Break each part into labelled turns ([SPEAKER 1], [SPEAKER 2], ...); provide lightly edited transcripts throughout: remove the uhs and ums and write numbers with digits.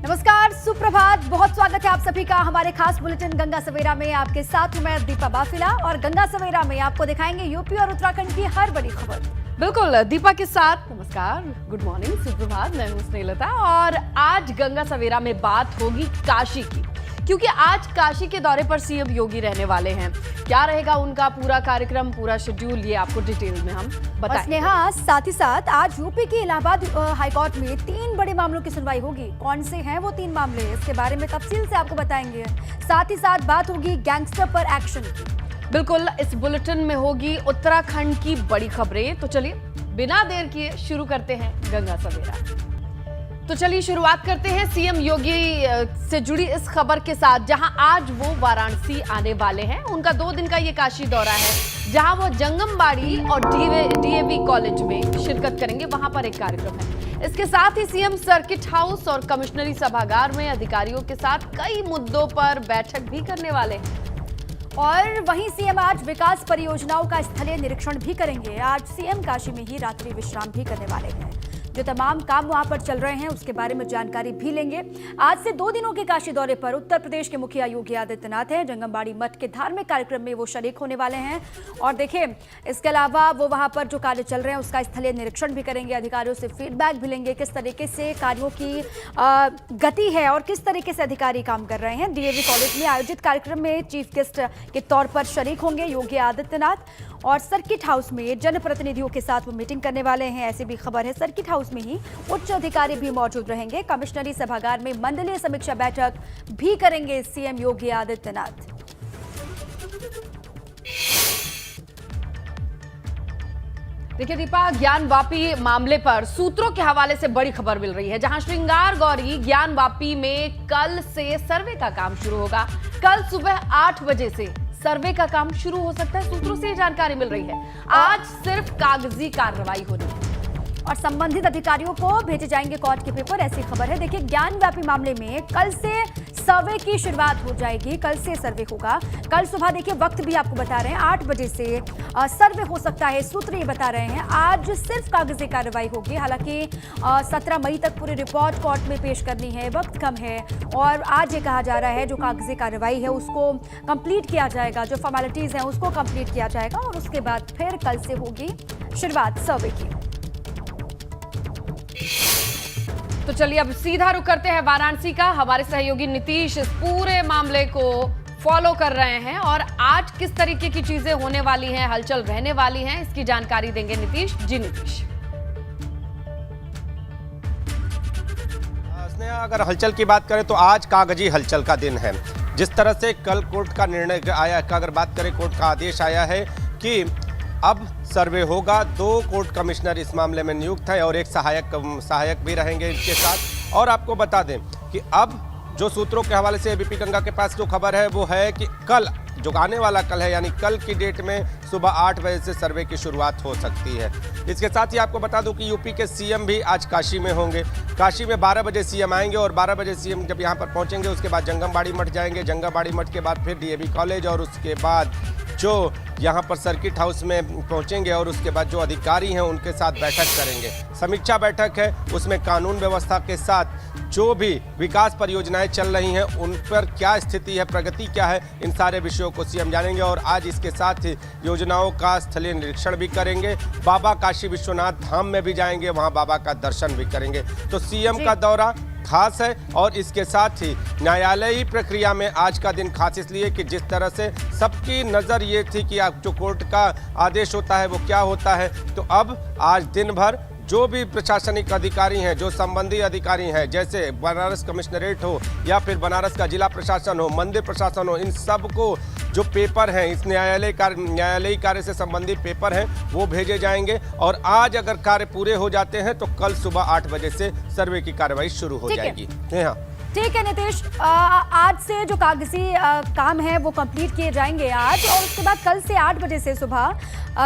[SPEAKER 1] नमस्कार, सुप्रभात। बहुत स्वागत है आप सभी का हमारे खास बुलेटिन गंगा सवेरा में। आपके साथ हूं मैं दीपा बाफिला और गंगा सवेरा में आपको दिखाएंगे यूपी और उत्तराखंड की हर बड़ी खबर।
[SPEAKER 2] बिल्कुल दीपा के साथ। नमस्कार, गुड मॉर्निंग, सुप्रभात। मैं हूं स्नेहलता और आज गंगा सवेरा में बात होगी काशी की, क्योंकि आज काशी के दौरे पर सीएम योगी रहने वाले हैं। क्या रहेगा उनका पूरा कार्यक्रम, पूरा शेड्यूल, ये आपको डिटेल में हम बताएंगे।
[SPEAKER 1] स्नेहा, साथ ही साथ आज यूपी की इलाहाबाद हाईकोर्ट में 3 बड़े मामलों की सुनवाई होगी। कौन से हैं वो 3 मामले, इसके बारे में तफसील से आपको बताएंगे। साथ ही साथ बात होगी गैंगस्टर पर एक्शन की।
[SPEAKER 2] बिल्कुल, इस बुलेटिन में होगी उत्तराखंड की बड़ी खबरें। तो चलिए बिना देर किए शुरू करते हैं गंगा सवेरा। तो चलिए शुरुआत करते हैं सीएम योगी से जुड़ी इस खबर के साथ, जहां आज वो वाराणसी आने वाले हैं। उनका 2 दिन का ये काशी दौरा है, जहां वो जंगमबाड़ी और डीएवी कॉलेज में शिरकत करेंगे। वहां पर एक कार्यक्रम है। इसके साथ ही सीएम सर्किट हाउस और कमिश्नरी सभागार में अधिकारियों के साथ कई मुद्दों पर बैठक भी करने वाले हैं।
[SPEAKER 1] और वहीं सीएम आज विकास परियोजनाओं का स्थलीय निरीक्षण भी करेंगे। आज सीएम काशी में ही रात्रि विश्राम भी करने वाले हैं। जो तमाम काम वहां पर चल रहे हैं उसके बारे में जानकारी भी लेंगे। आज से 2 दिनों के काशी दौरे पर उत्तर प्रदेश के मुखिया योगी आदित्यनाथ हैं। जंगमबाड़ी मठ के धार्मिक कार्यक्रम में वो शरीक होने वाले हैं। और देखिए, इसके अलावा वो वहां पर जो कार्य चल रहे हैं उसका स्थलीय निरीक्षण भी करेंगे। अधिकारियों से फीडबैक भी लेंगे, किस तरीके से कार्यों की गति है और किस तरीके से अधिकारी काम कर रहे हैं। डीएवी कॉलेज में आयोजित कार्यक्रम में चीफ गेस्ट के तौर पर शरीक होंगे योगी आदित्यनाथ। और सर्किट हाउस में जनप्रतिनिधियों के साथ वो मीटिंग करने वाले हैं। ऐसी भी खबर है, सर्किट हाउस में ही उच्च अधिकारी भी मौजूद रहेंगे। कमिश्नरी सभागार में मंडलीय समीक्षा बैठक भी करेंगे सीएम योगी आदित्यनाथ।
[SPEAKER 2] देखिए दीपा, ज्ञानवापी मामले पर सूत्रों के हवाले से बड़ी खबर मिल रही है, जहां श्रृंगार गौरी ज्ञानवापी में कल से सर्वे का काम शुरू होगा। कल सुबह 8 बजे से सर्वे का काम शुरू हो सकता है, सूत्रों से जानकारी मिल रही है। आज सिर्फ कागजी कार्रवाई होनी है
[SPEAKER 1] और संबंधित अधिकारियों को भेजे जाएंगे कोर्ट के पेपर, ऐसी खबर है। देखिए, ज्ञानव्यापी मामले में कल से सर्वे की शुरुआत हो जाएगी। कल से सर्वे होगा। कल सुबह देखिए, वक्त भी आपको बता रहे हैं 8 बजे से सर्वे हो सकता है। सूत्र ये बता रहे हैं आज सिर्फ कागजी कार्रवाई होगी। हालांकि 17 मई तक पूरी रिपोर्ट कोर्ट में पेश करनी है, वक्त कम है। और आज ये कहा जा रहा है जो कागजी कार्रवाई है उसको कंप्लीट किया जाएगा, जो फॉर्मेलिटीज हैं उसको कंप्लीट किया जाएगा और उसके बाद फिर कल से होगी शुरुआत सर्वे की।
[SPEAKER 2] तो चलिए अब सीधा रुख करते हैं वाराणसी का। हमारे सहयोगी नीतीश इस पूरे मामले को फॉलो कर रहे हैं और आज किस तरीके की चीजें होने वाली हैं, हलचल रहने वाली हैं, इसकी जानकारी देंगे नीतीश जी। नीतीश,
[SPEAKER 3] स्नेहा, अगर हलचल की बात करें तो आज कागजी हलचल का दिन है। जिस तरह से कल कोर्ट का निर्णय आया, अगर बात करें कोर्ट का आदेश आया है कि अब सर्वे होगा। 2 कोर्ट कमिश्नर इस मामले में नियुक्त है और एक सहायक भी रहेंगे इनके साथ। और आपको बता दें कि अब जो सूत्रों के हवाले से एबीपी गंगा के पास जो खबर है वो है कि कल, जो आने वाला कल है, यानी कल की डेट में सुबह 8 बजे से सर्वे की शुरुआत हो सकती है। इसके साथ ही आपको बता दूं कि यूपी के सीएम भी आज काशी में होंगे। काशी में 12 बजे सीएम आएंगे और 12 बजे सीएम जब यहाँ पर पहुँचेंगे उसके बाद जंगमबाड़ी मठ जाएंगे। जंगमबाड़ी मठ के बाद फिर डीएवी कॉलेज और उसके बाद जो यहाँ पर सर्किट हाउस में पहुँचेंगे और उसके बाद जो अधिकारी हैं उनके साथ बैठक करेंगे। समीक्षा बैठक है, उसमें कानून व्यवस्था के साथ जो भी विकास परियोजनाएं चल रही हैं उन पर क्या स्थिति है, प्रगति क्या है, इन सारे विषयों को सीएम जानेंगे। और आज इसके साथ ही योजनाओं का स्थलीय निरीक्षण भी करेंगे। बाबा काशी विश्वनाथ धाम में भी जाएंगे, वहाँ बाबा का दर्शन भी करेंगे। तो सीएम का दौरा खास है और इसके साथ ही न्यायालयी प्रक्रिया में आज का दिन खास इसलिए कि जिस तरह से सबकी नज़र ये थी कि जो कोर्ट का आदेश होता है वो क्या होता है, तो अब आज दिन भर जो भी प्रशासनिक अधिकारी हैं, जो संबंधी अधिकारी हैं, जैसे बनारस कमिश्नरेट हो या फिर बनारस का जिला प्रशासन हो, मंदिर प्रशासन हो, इन सब को जो पेपर हैं, इस न्यायालयी कार्य से संबंधित पेपर हैं, वो भेजे जाएंगे। और आज अगर कार्य पूरे हो जाते हैं तो कल सुबह 8 बजे से सर्वे की कार्रवाई शुरू हो जाएगी। हाँ,
[SPEAKER 1] ठीक है नीतीश, आज से जो कागजी काम है वो कंप्लीट किए जाएंगे आज, और उसके बाद कल से 8 बजे से सुबह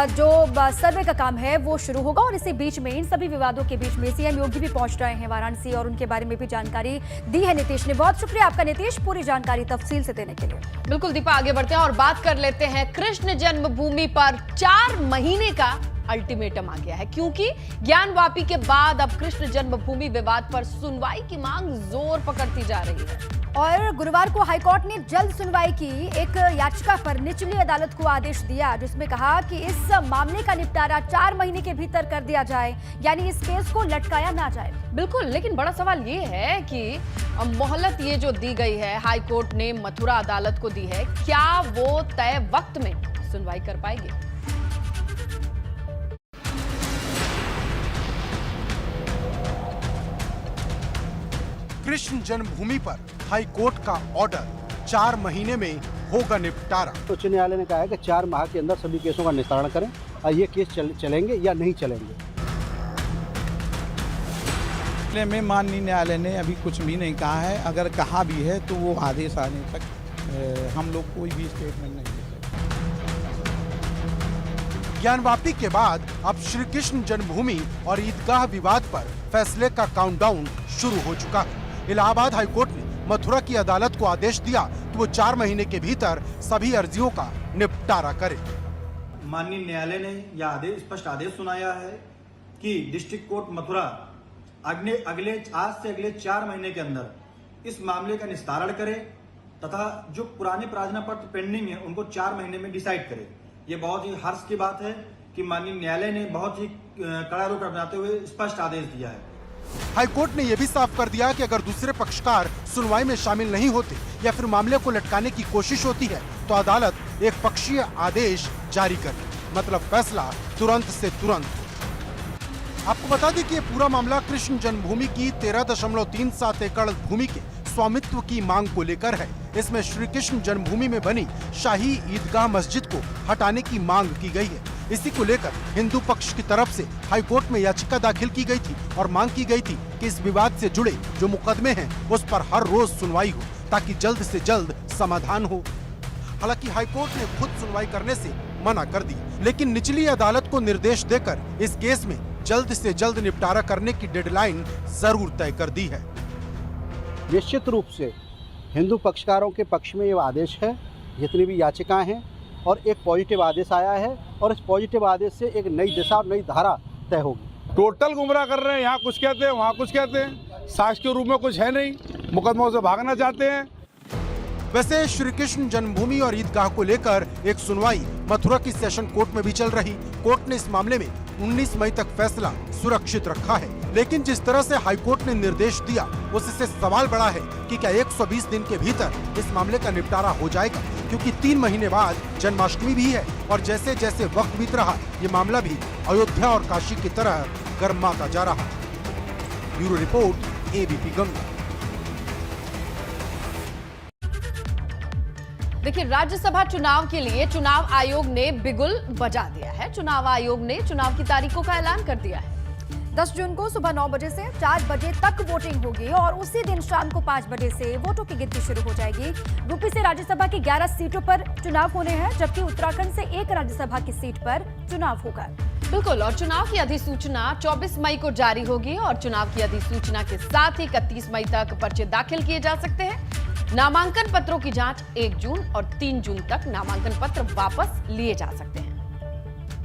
[SPEAKER 1] जो सर्वे का काम है वो शुरू होगा। और इसी बीच में, इन सभी विवादों के बीच में सीएम योगी भी पहुंच रहे हैं वाराणसी और उनके बारे में भी जानकारी दी है नीतीश ने। बहुत शुक्रिया आपका नीतीश, पूरी जानकारी तफसील से देने के लिए।
[SPEAKER 2] बिल्कुल दीपा, आगे बढ़ते हैं और बात कर लेते हैं कृष्ण जन्मभूमि पर 4 महीने का अल्टीमेटम आ गया है, क्योंकि ज्ञानवापी के बाद अब कृष्ण जन्मभूमि विवाद पर सुनवाई की मांग जोर पकड़ती जा रही है।
[SPEAKER 1] और गुरुवार को हाईकोर्ट ने जल्द सुनवाई की एक याचिका पर निचली अदालत को आदेश दिया, जिसमें कहा कि इस मामले का निपटारा 4 महीने के भीतर कर दिया जाए, यानी इस केस को लटकाया ना जाए।
[SPEAKER 2] बिल्कुल, लेकिन बड़ा सवाल ये है कि मोहलत ये जो दी गई है हाईकोर्ट ने मथुरा अदालत को दी है, क्या वो तय वक्त में सुनवाई कर पाएगी?
[SPEAKER 4] कृष्ण जन्मभूमि पर हाई कोर्ट का ऑर्डर, 4 महीने में होगा निपटारा।
[SPEAKER 5] उच्च न्यायालय ने कहा है कि 4 माह के अंदर सभी केसों का निस्तारण करें और ये केस चलेंगे या नहीं चलेंगे।
[SPEAKER 6] मामले में माननीय न्यायालय ने अभी कुछ भी नहीं कहा है। अगर कहा भी है तो वो आदेश आने तक हम लोग कोई भी स्टेटमेंट नहीं दे सकते।
[SPEAKER 4] ज्ञानवापी के बाद अब श्री कृष्ण जन्मभूमि और ईदगाह विवाद पर फैसले का काउंटडाउन शुरू हो चुका है। इलाहाबाद हाईकोर्ट ने मथुरा की अदालत को आदेश दिया कि वो 4 महीने के भीतर सभी अर्जियों का निपटारा करे।
[SPEAKER 7] माननीय न्यायालय ने यह आदेश, स्पष्ट आदेश सुनाया है कि डिस्ट्रिक्ट कोर्ट मथुरा आज से अगले 4 महीने के अंदर इस मामले का निस्तारण करे तथा जो पुराने प्रार्थना पत्र पेंडिंग है उनको 4 महीने में डिसाइड करे। ये बहुत ही हर्ष की बात है कि माननीय न्यायालय ने बहुत ही कड़ा रुख अपनाते हुए स्पष्ट आदेश दिया है।
[SPEAKER 4] हाईकोर्ट ने यह भी साफ कर दिया कि अगर दूसरे पक्षकार सुनवाई में शामिल नहीं होते या फिर मामले को लटकाने की कोशिश होती है तो अदालत एक पक्षीय आदेश जारी करे, मतलब फैसला तुरंत से तुरंत। आपको बता दें कि ये पूरा मामला कृष्ण जन्मभूमि की 13.37 एकड़ भूमि के स्वामित्व की मांग को लेकर है। इसमें श्री कृष्ण जन्मभूमि में बनी शाही ईदगाह मस्जिद को हटाने की मांग की गई है। इसी को लेकर हिंदू पक्ष की तरफ से हाईकोर्ट में याचिका दाखिल की गई थी और मांग की गई थी कि इस विवाद से जुड़े जो मुकदमे हैं उस पर हर रोज सुनवाई हो ताकि जल्द से जल्द समाधान हो। हालांकि हाईकोर्ट ने खुद सुनवाई करने से मना कर दी, लेकिन निचली अदालत को निर्देश देकर इस केस में जल्द से जल्द निपटारा करने की डेडलाइन जरूर तय कर दी है।
[SPEAKER 5] निश्चित रूप से हिंदू पक्षकारों के पक्ष में ये आदेश है, जितनी भी याचिकाएं हैं, और एक पॉजिटिव आदेश आया है और इस पॉजिटिव आदेश से एक नई दिशा और नई धारा तय होगी।
[SPEAKER 8] टोटल गुमराह कर रहे हैं, यहाँ कुछ कहते हैं वहाँ कुछ कहते हैं, साक्ष्य के रूप में कुछ है नहीं, मुकदमों से भागना चाहते हैं।
[SPEAKER 4] वैसे श्री कृष्ण जन्मभूमि और ईदगाह को लेकर एक सुनवाई मथुरा की सेशन कोर्ट में भी चल रही। कोर्ट ने इस मामले में 19 मई तक फैसला सुरक्षित रखा है, लेकिन जिस तरह से हाईकोर्ट ने निर्देश दिया उससे सवाल बड़ा है कि क्या 120 दिन के भीतर इस मामले का निपटारा हो जाएगा, क्योंकि 3 महीने बाद जन्माष्टमी भी है और जैसे जैसे वक्त बीत रहा ये मामला भी अयोध्या और काशी की तरह गर्माता जा रहा। Bureau report, ABP Ganga.
[SPEAKER 2] देखिए, राज्यसभा चुनाव के लिए चुनाव आयोग ने बिगुल बजा दिया है। चुनाव आयोग ने चुनाव की तारीखों का ऐलान कर दिया है।
[SPEAKER 1] 10 जून को सुबह 9 बजे से 4 बजे तक वोटिंग होगी और उसी दिन शाम को 5 बजे से वोटों की गिनती शुरू हो जाएगी। यूपी से राज्यसभा की 11 सीटों पर चुनाव होने हैं, जबकि उत्तराखंड से 1 राज्यसभा की सीट पर चुनाव होगा।
[SPEAKER 2] बिल्कुल, और चुनाव की अधिसूचना 24 मई को जारी होगी और चुनाव की अधिसूचना के साथ ही 31 मई तक पर्चे दाखिल किए जा सकते हैं। नामांकन पत्रों की जांच 1 जून और 3 जून तक नामांकन पत्र वापस लिए जा सकते हैं।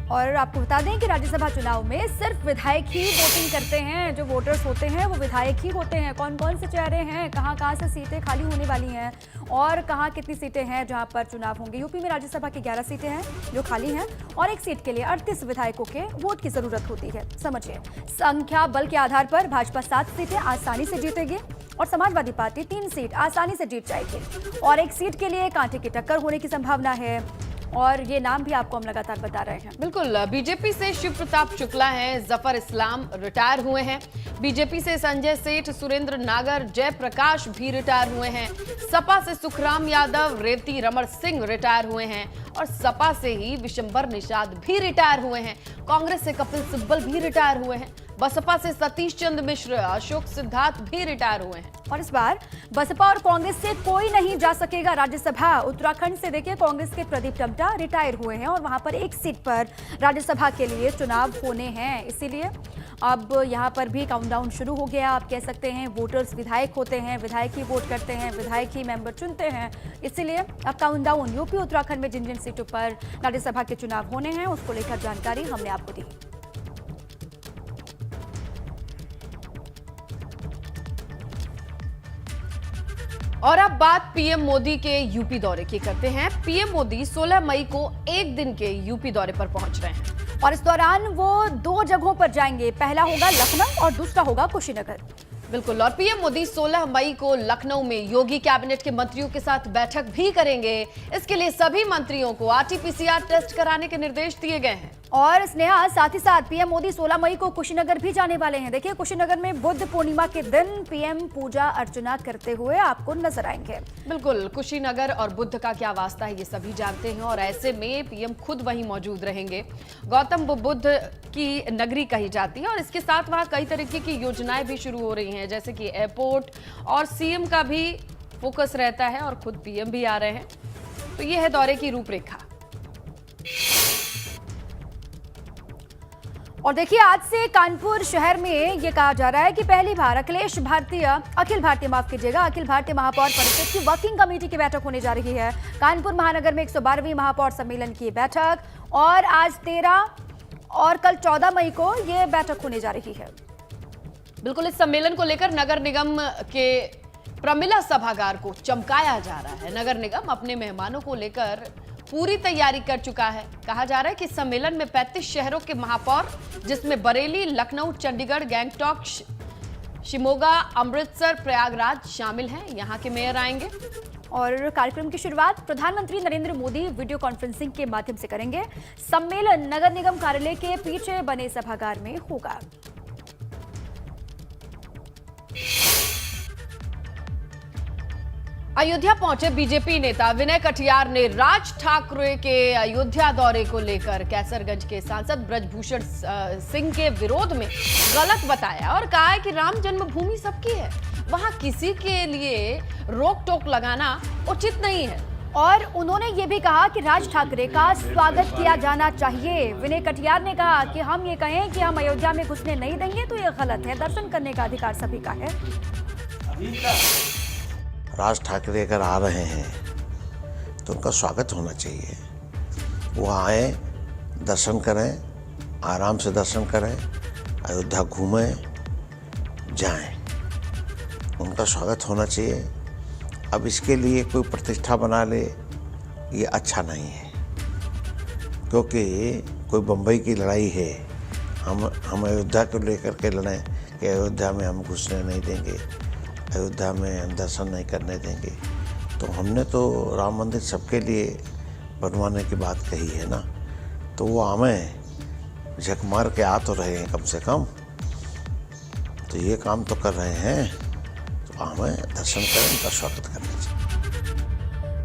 [SPEAKER 1] और आपको बता दें कि राज्यसभा चुनाव में सिर्फ विधायक ही वोटिंग करते हैं। जो वोटर्स होते हैं वो विधायक ही होते हैं। कौन कौन से चेहरे हैं, कहां कहां से सीटें खाली होने वाली हैं और कहां कितनी सीटें हैं जहां पर चुनाव होंगे। यूपी में राज्यसभा की 11 सीटें हैं जो खाली हैं और एक सीट के लिए 38 विधायकों के वोट की जरूरत होती है। समझिए, संख्या बल के आधार पर भाजपा 7 सीटें आसानी से जीतेगी और समाजवादी पार्टी 3 सीट आसानी से जीत जाएगी और एक सीट के लिए कांटे की टक्कर होने की संभावना है। और ये नाम भी आपको हम लगातार बता रहे हैं।
[SPEAKER 2] बिल्कुल, बीजेपी से शिव प्रताप शुक्ला हैं, जफर इस्लाम रिटायर हुए हैं। बीजेपी से संजय सेठ, सुरेंद्र नागर, जयप्रकाश भी रिटायर हुए हैं। सपा से सुखराम यादव, रेवती रमण सिंह रिटायर हुए हैं और सपा से ही विशंबर निषाद भी रिटायर हुए हैं। कांग्रेस से कपिल सिब्बल भी रिटायर हुए हैं। बसपा से सतीश चंद्र मिश्र, अशोक सिद्धार्थ भी रिटायर हुए हैं।
[SPEAKER 1] और इस बार बसपा और कांग्रेस से कोई नहीं जा सकेगा राज्यसभा। उत्तराखंड से देखिए, कांग्रेस के प्रदीप टम्टा रिटायर हुए हैं और वहां पर एक सीट पर राज्यसभा के लिए चुनाव होने हैं। इसीलिए अब यहाँ पर भी काउंटडाउन शुरू हो गया। आप कह सकते हैं वोटर्स विधायक होते हैं, विधायक ही वोट करते हैं, विधायक ही मेंबर चुनते हैं। इसीलिए अब काउंटडाउन यूपी उत्तराखंड में जिन जिन सीटों पर राज्यसभा के चुनाव होने हैं उसको लेकर जानकारी हमने आपको दी।
[SPEAKER 2] और अब बात पीएम मोदी के यूपी दौरे की करते हैं। पीएम मोदी 16 मई को एक दिन के यूपी दौरे पर पहुंच रहे हैं
[SPEAKER 1] और इस दौरान वो 2 जगहों पर जाएंगे। पहला होगा लखनऊ और दूसरा होगा कुशीनगर।
[SPEAKER 2] बिल्कुल। और पीएम मोदी 16 मई को लखनऊ में योगी कैबिनेट के मंत्रियों के साथ बैठक भी करेंगे। इसके लिए सभी मंत्रियों को आरटी-पीसीआर टेस्ट कराने के निर्देश दिए गए हैं।
[SPEAKER 1] और स्नेहा, साथ ही साथ पीएम मोदी 16 मई को कुशीनगर भी जाने वाले हैं। देखिए, कुशीनगर में बुद्ध पूर्णिमा के दिन पीएम पूजा अर्चना करते हुए आपको नजर आएंगे।
[SPEAKER 2] बिल्कुल। कुशीनगर और बुद्ध का क्या वास्ता है ये सभी जानते हैं और ऐसे में पीएम खुद वहीं मौजूद रहेंगे। गौतम बुद्ध की नगरी कही जाती है और इसके साथ वहां कई तरीके की योजनाएं भी शुरू हो रही हैं, जैसे कि एयरपोर्ट, और सीएम का भी फोकस रहता है और खुद पीएम भी आ रहे हैं। तो ये है दौरे की रूपरेखा।
[SPEAKER 1] और देखिए, आज से कानपुर शहर में ये कहा जा रहा है कि पहली बार अखिल भारतीय महापौर परिषद की वर्किंग कमेटी की बैठक होने जा रही है। कानपुर महानगर में 112वीं महापौर सम्मेलन की बैठक, और आज 13 और कल 14 मई को ये बैठक होने जा रही है।
[SPEAKER 2] बिल्कुल। इस सम्मेलन को लेकर नगर निगम के प्रमिला सभागार को चमकाया जा रहा है। नगर निगम अपने मेहमानों को लेकर पूरी तैयारी कर चुका है। कहा जा रहा है कि सम्मेलन में 35 शहरों के महापौर, जिसमें बरेली, लखनऊ, चंडीगढ़, गैंगटॉक, शिमोगा, अमृतसर, प्रयागराज शामिल हैं। यहाँ के मेयर आएंगे।
[SPEAKER 1] और कार्यक्रम की शुरुआत प्रधानमंत्री नरेंद्र मोदी वीडियो कॉन्फ्रेंसिंग के माध्यम से करेंगे। सम्मेलन नगर निगम कार्यालय के पीछे बने सभागार में होगा।
[SPEAKER 2] अयोध्या पहुंचे बीजेपी नेता विनय कटियार ने राज ठाकरे के अयोध्या दौरे को लेकर कैसरगंज के सांसद ब्रजभूषण सिंह के विरोध में गलत बताया और कहा है कि राम जन्मभूमि सबकी है, वहां किसी के लिए रोक टोक लगाना उचित नहीं है।
[SPEAKER 1] और उन्होंने ये भी कहा कि राज ठाकरे का स्वागत किया जाना चाहिए। विनय कटियार ने कहा कि हम ये कहें कि हम अयोध्या में घुसने नहीं देंगे तो ये गलत है। दर्शन करने का अधिकार सभी का है।
[SPEAKER 9] राज ठाकरे अगर आ रहे हैं तो उनका स्वागत होना चाहिए। वो आए, दर्शन करें, आराम से दर्शन करें, अयोध्या घूमें, जाएं, उनका स्वागत होना चाहिए। अब इसके लिए कोई प्रतिष्ठा बना ले, ये अच्छा नहीं है, क्योंकि कोई बम्बई की लड़ाई है, हम अयोध्या को लेकर के लड़ें कि अयोध्या में हम घुसने नहीं देंगे, अयोध्या में हम दर्शन नहीं करने देंगे। तो हमने तो राम मंदिर सबके लिए बनवाने की बात कही है ना, तो वो हमें झक मार के आ तो रहे हैं कम से कम, तो ये काम तो कर रहे हैं, तो हमें दर्शन करें, उनका स्वागत करना चाहिए।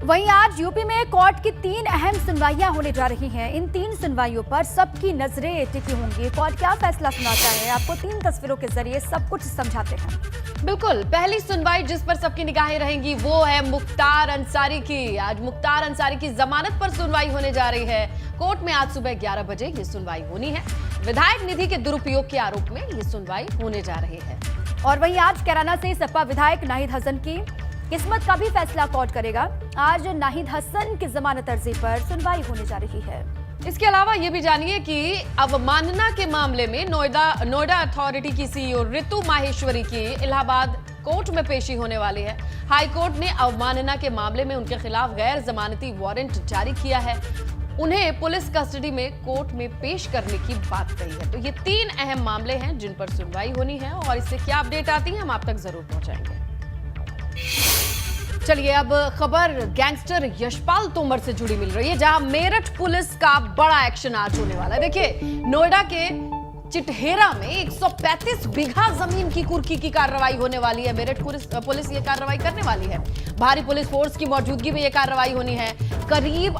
[SPEAKER 1] वहीं आज यूपी में कोर्ट की 3 अहम सुनवाइयां होने जा रही हैं। इन 3 सुनवाइयों पर सबकी नजरें टिकी होंगी। कोर्ट क्या फैसला सुनाता है, आपको 3 तस्वीरों के जरिए सब कुछ समझाते हैं।
[SPEAKER 2] बिल्कुल। पहली सुनवाई जिस पर सबकी निगाहें रहेंगी वो है मुख्तार अंसारी की। आज मुख्तार अंसारी की जमानत पर सुनवाई होने जा रही है। कोर्ट में आज सुबह 11 बजे ये सुनवाई होनी है। विधायक निधि के दुरुपयोग के आरोप में ये सुनवाई होने जा रही है।
[SPEAKER 1] और वहीं आज कैराना से सपा विधायक नाहिद हसन की किस्मत का भी फैसला कोर्ट करेगा। आज नाहिद हसन की जमानत अर्जी पर सुनवाई होने जा रही है।
[SPEAKER 2] इसके अलावा ये भी जानिए कि अवमानना के मामले में नोएडा अथॉरिटी की सीईओ रितु माहेश्वरी की इलाहाबाद कोर्ट में पेशी होने वाली है। हाई कोर्ट ने अवमानना के मामले में उनके खिलाफ गैर जमानती वारंट जारी किया है। उन्हें पुलिस कस्टडी में कोर्ट में पेश करने की बात कही है। तो ये 3 अहम मामले हैं जिन पर सुनवाई होनी है और इससे क्या अपडेट आती है हम आप तक जरूर पहुंचाएंगे। चलिए अब खबर गैंगस्टर यशपाल तोमर से जुड़ी मिल रही है, जहां मेरठ पुलिस का बड़ा एक्शन आज होने वाला है। देखिए, नोएडा के चिटहेरा में 135 बीघा जमीन की कुर्की की कार्रवाई होने वाली है। मेरठ पुलिस ये कार्रवाई करने वाली है। भारी पुलिस फोर्स की मौजूदगी में ये कार्रवाई होनी है। करीब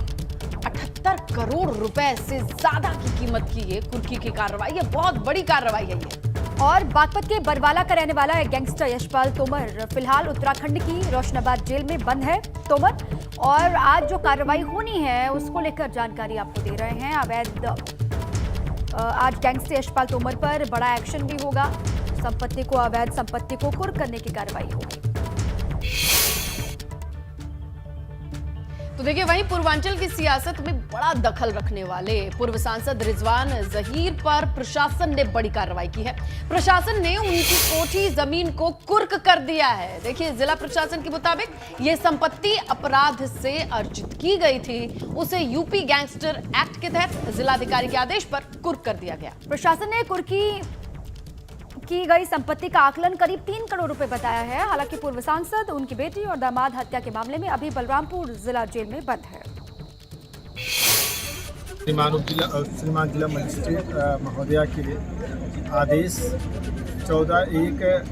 [SPEAKER 2] 78 करोड़ रुपए से ज्यादा की कीमत की ये कुर्की की कार्रवाई है। बहुत बड़ी कार्रवाई है ये।
[SPEAKER 1] और बागपत के बरवाला का रहने वाला है गैंगस्टर यशपाल तोमर। फिलहाल उत्तराखंड की रोशनाबाद जेल में बंद है तोमर, और आज जो कार्रवाई होनी है उसको लेकर जानकारी आपको दे रहे हैं। अवैध आज गैंगस्टर यशपाल तोमर पर बड़ा एक्शन भी होगा। संपत्ति को, अवैध संपत्ति को कुर्क करने की कार्रवाई होगी।
[SPEAKER 2] तो देखिए, वहीं पूर्वांचल की सियासत में बड़ा दखल रखने वाले पूर्व सांसद रिजवान जहीर पर प्रशासन ने बड़ी कार्रवाई की है। प्रशासन ने उनकी कोठी जमीन को कुर्क कर दिया है। देखिए, जिला प्रशासन के मुताबिक ये संपत्ति अपराध से अर्जित की गई थी, उसे यूपी गैंगस्टर एक्ट के तहत जिलाधिकारी के आदेश पर कुर्क कर दिया गया।
[SPEAKER 1] प्रशासन ने कुर्की की गई संपत्ति का आकलन करीब 3 करोड़ रुपए बताया है। हालांकि पूर्व सांसद, उनकी बेटी और दामाद हत्या के मामले में अभी बलरामपुर जिला जेल में बंद है।
[SPEAKER 10] श्रीमान जिला मजिस्ट्रेट महोदया के आदेश 14(1)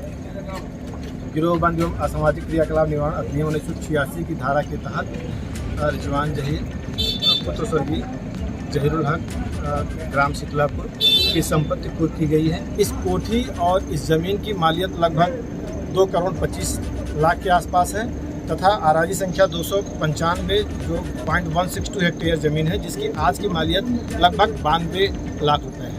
[SPEAKER 10] गिरोहबंद एवं असामाजिक क्रियाकलाप निवारण अधिनियम 1986 की धारा के तहत रिजवान जहीर पुत्र स्वर्गीय जहीरुल हक ग्राम शीतलापुर की संपत्ति कुर्क की गई है। इस कोठी और इस जमीन की मालियत लगभग 2 करोड़ 25 लाख के आसपास है तथा आराजी संख्या 295 जो 0.162 हेक्टेयर जमीन है, जिसकी आज की मालियत लगभग 92 लाख रुपए है।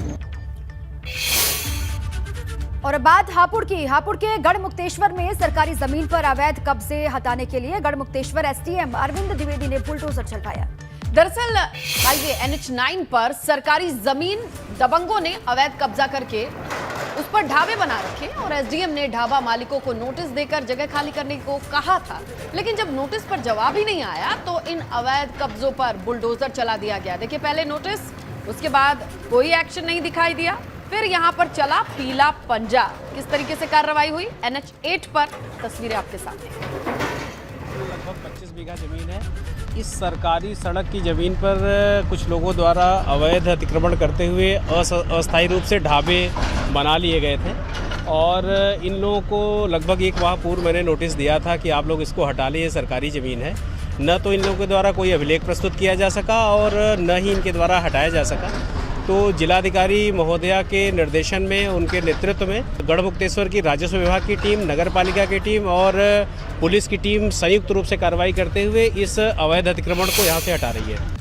[SPEAKER 1] और अब बात हापुड़ की। हापुड़ के गढ़मुक्तेश्वर में सरकारी जमीन पर अवैध कब्जे हटाने के लिए गढ़मुक्तेश्वर एसडीएम अरविंद द्विवेदी ने बुलडोजर चलवाया।
[SPEAKER 2] दरअसल हाईवे NH9 पर सरकारी जमीन दबंगों ने अवैध कब्जा करके उस पर ढाबे बना रखे और एसडीएम ने ढाबा मालिकों को नोटिस देकर जगह खाली करने को कहा था, लेकिन जब नोटिस पर जवाब ही नहीं आया तो इन अवैध कब्जों पर बुलडोजर चला दिया गया। देखिए, पहले नोटिस, उसके बाद कोई एक्शन नहीं दिखाई दिया, फिर यहाँ पर चला पीला पंजा। किस तरीके से कार्रवाई हुई NH8 पर, तस्वीरें आपके सामने।
[SPEAKER 11] लगभग 25 बीघा जमीन है। इस सरकारी सड़क की जमीन पर कुछ लोगों द्वारा अवैध अतिक्रमण करते हुए अस्थायी रूप से ढाबे बना लिए गए थे और इन लोगों को लगभग 1 माह पूर्व मैंने नोटिस दिया था कि आप लोग इसको हटा लिए, सरकारी ज़मीन है। न तो इन लोगों के द्वारा कोई अभिलेख प्रस्तुत किया जा सका और न ही इनके द्वारा हटाया जा सका। तो जिलाधिकारी महोदया के निर्देशन में, उनके नेतृत्व में गढ़मुक्तेश्वर की राजस्व विभाग की टीम, नगर पालिका की टीम और पुलिस की टीम संयुक्त रूप से कार्रवाई करते हुए इस अवैध अतिक्रमण को यहाँ से हटा रही है।